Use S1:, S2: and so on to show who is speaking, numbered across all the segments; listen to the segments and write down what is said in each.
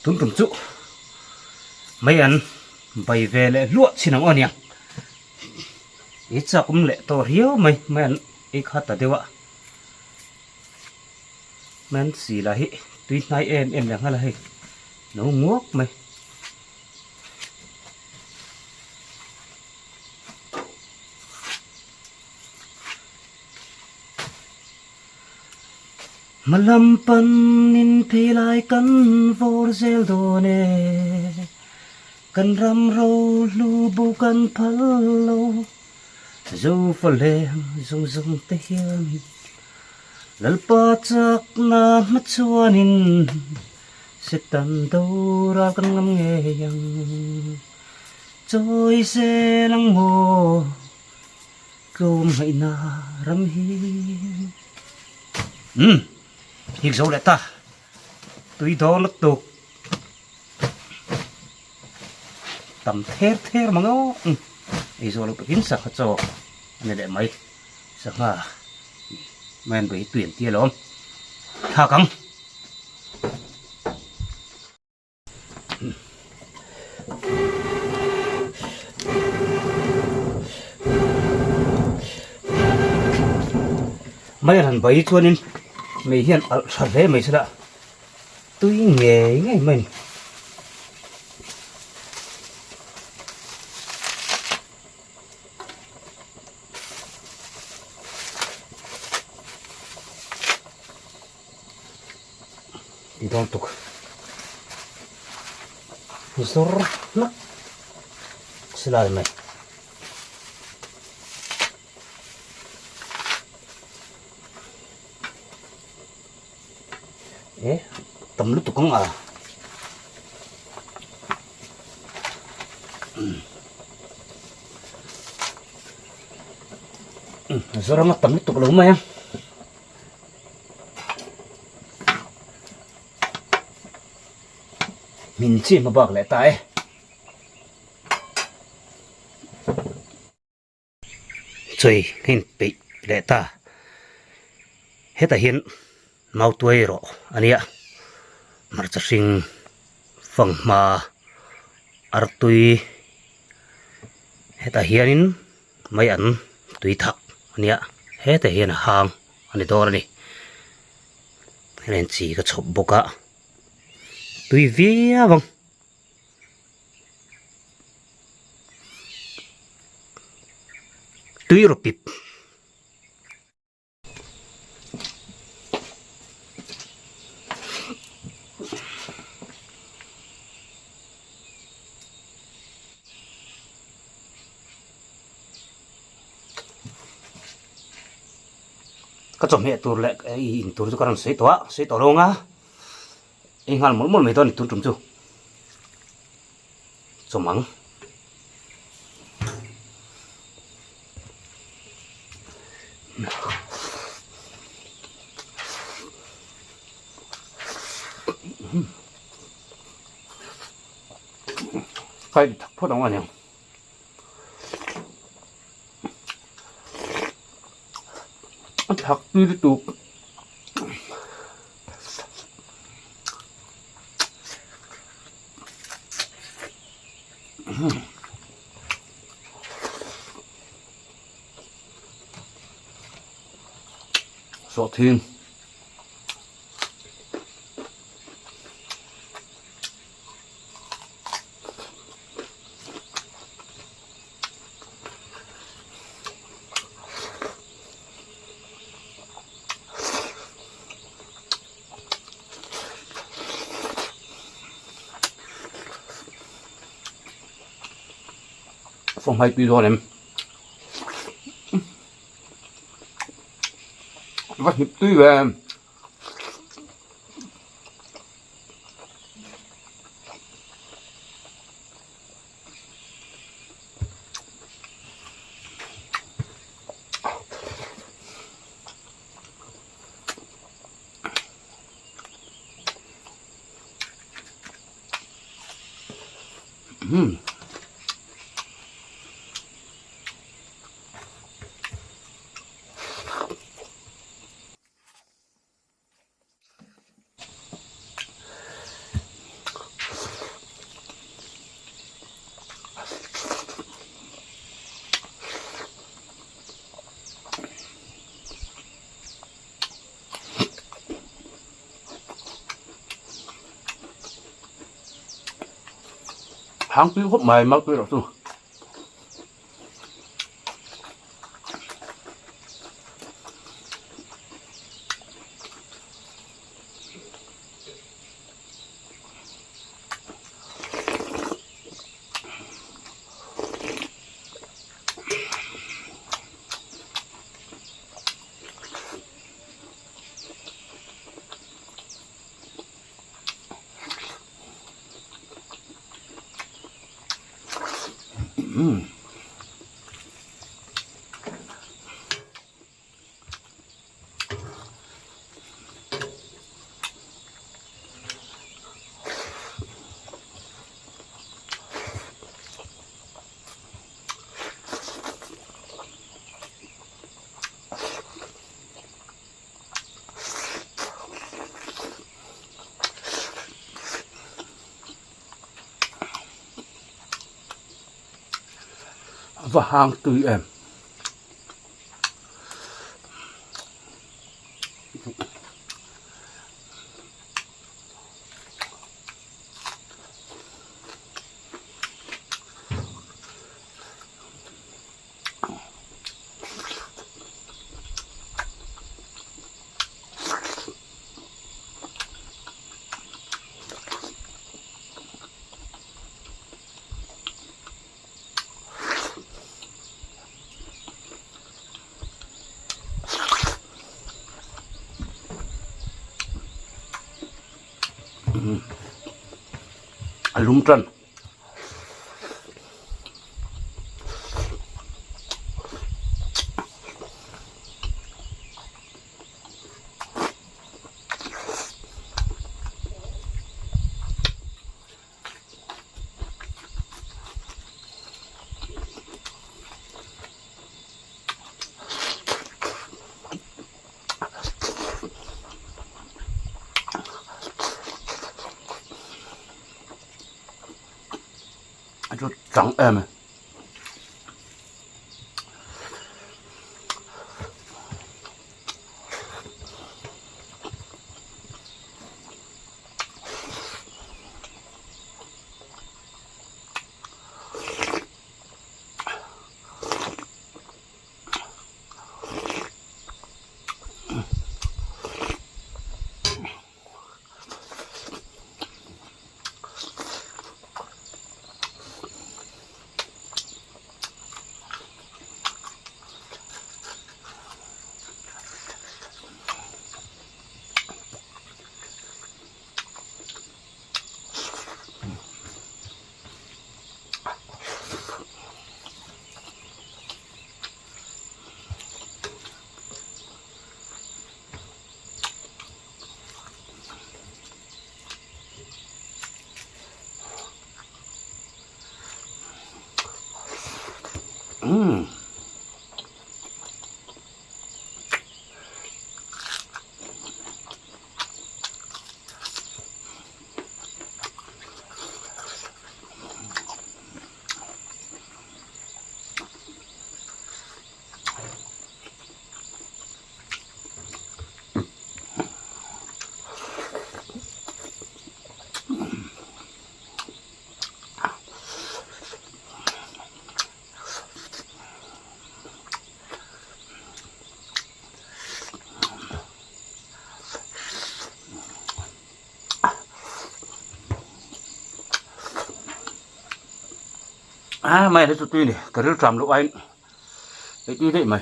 S1: tún tụm trụ mấy anh bày về lại lụa xin nóng ơn nhỉ ít sao cũng lệ to hiếu mấy anh ít khát ta tiêu ạ mấy anh xì là hi tuy nay em đang là hi nấu nguốc mấy Malampan in pilai kan vorzel done kan ramro lubu kan palo zo falem zong zong te hiam lalpa chak na matsuanin sitan dora kan ngam nge yang choi se lang mo kom hai na ram hi hiệp dấu lại ta tuy đó lắc tục tầm thế mà ngó ấy rồi lúc kín sạc cho này để mấy sạc mà men với tuyển tia lắm thao cắm mấy lần bấy cho nên mày hiện ở sạt thế mày sẽ đã tôi nghề ngay mình đi đón tục rồi nó sẽ là mày tầm lúc tụi con giờ ra mắt tầm lúc tụi lớn mà em mình chỉ mà bạc lại tay chơi hình bị lại ta hết ta hiện mau tuổi rồi anh ạ mà chắc sinh phần mà ở tuổi hết ta hiện mấy anh tuổi thật anh ạ hết ta hiện hàng anh đó này nên chỉ có chụp bốc cả tuổi vía vâng tuổi rồi bịp các chồng mẹ tôi lại cái tôi cho con sấy tỏa đâu ngá anh hoàn mỗi mấy tuần tôi trồng chu trồng mắng phải phốt đóng vào nhỉ thật tươi tụt sọ thiên phong hay tuy rồi em vắt hiệp tuy về hàng tí hút mày mà tôi đọc tu và hàng tươi em lum trần chút trắng em mày đấy tụi tôi này cái rêu trầm lúc anh đấy tuy đấy mày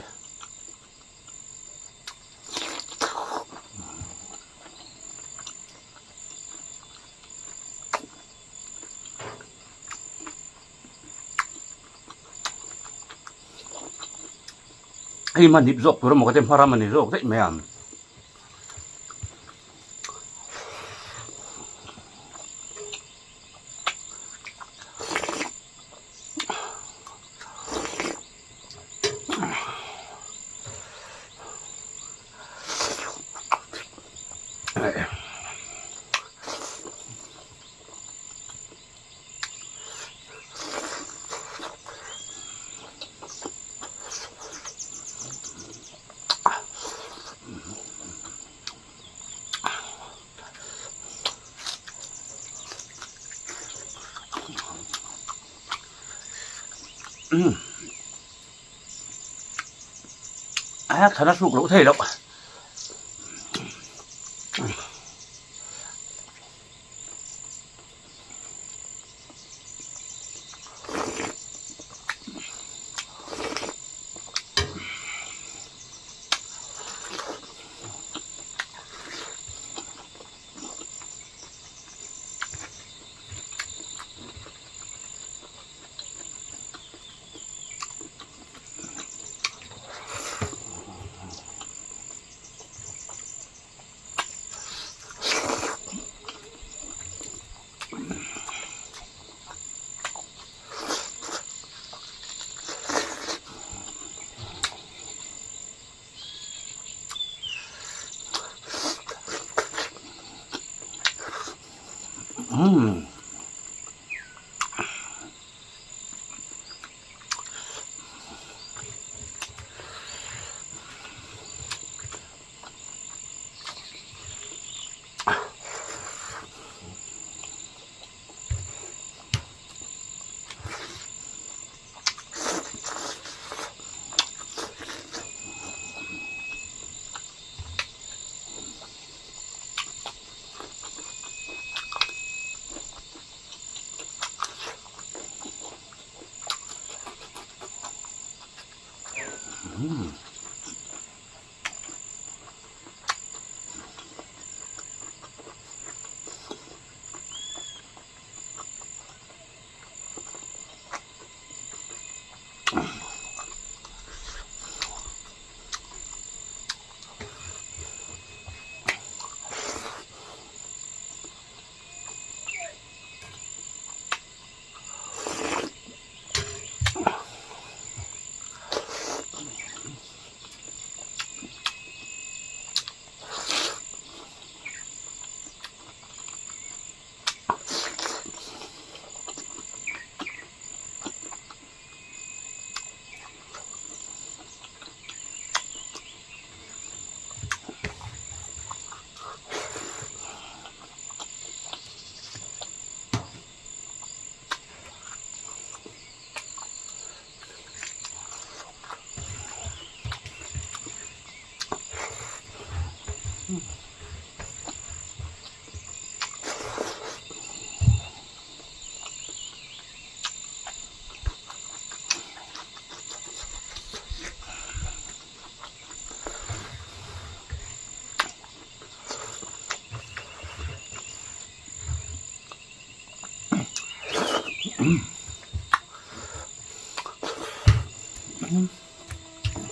S1: ai mà nịp dọc rồi một cái tem hoa mà nịp dọc đấy mày ăn Thật là sụp lỗ thể đâu.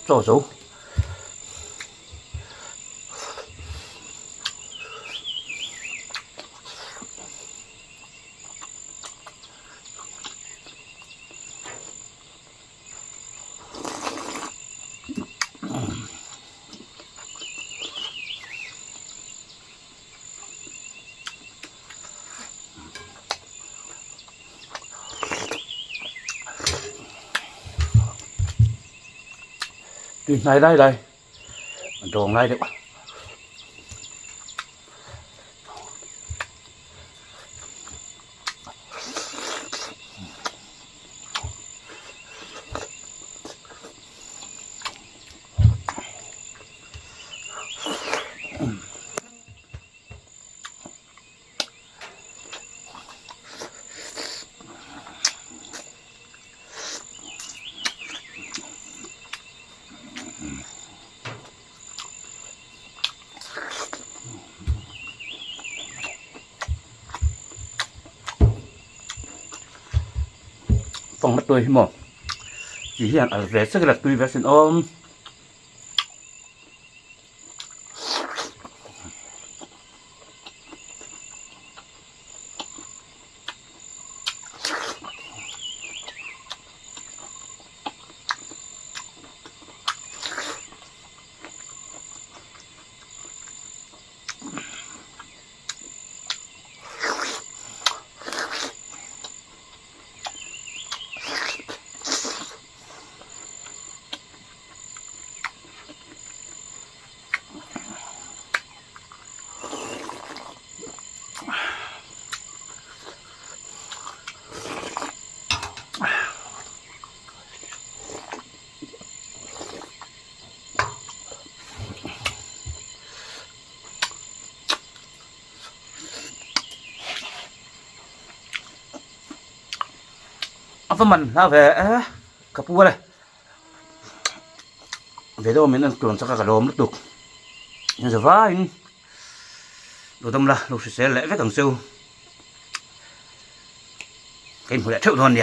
S1: Trời ơi. Này đây đây, trộn đây được. Phong mất tôi mà chỉ hiện ở về sức là tùy về xin ôm tôm mình ha về cặp bua đây về đâu mình ăn cuốn sắc cả lồm nước tục nhưng giờ vai đồ tôm là đồ sẽ lẽ với càng siêu cái một lẽ triệu thon nhỉ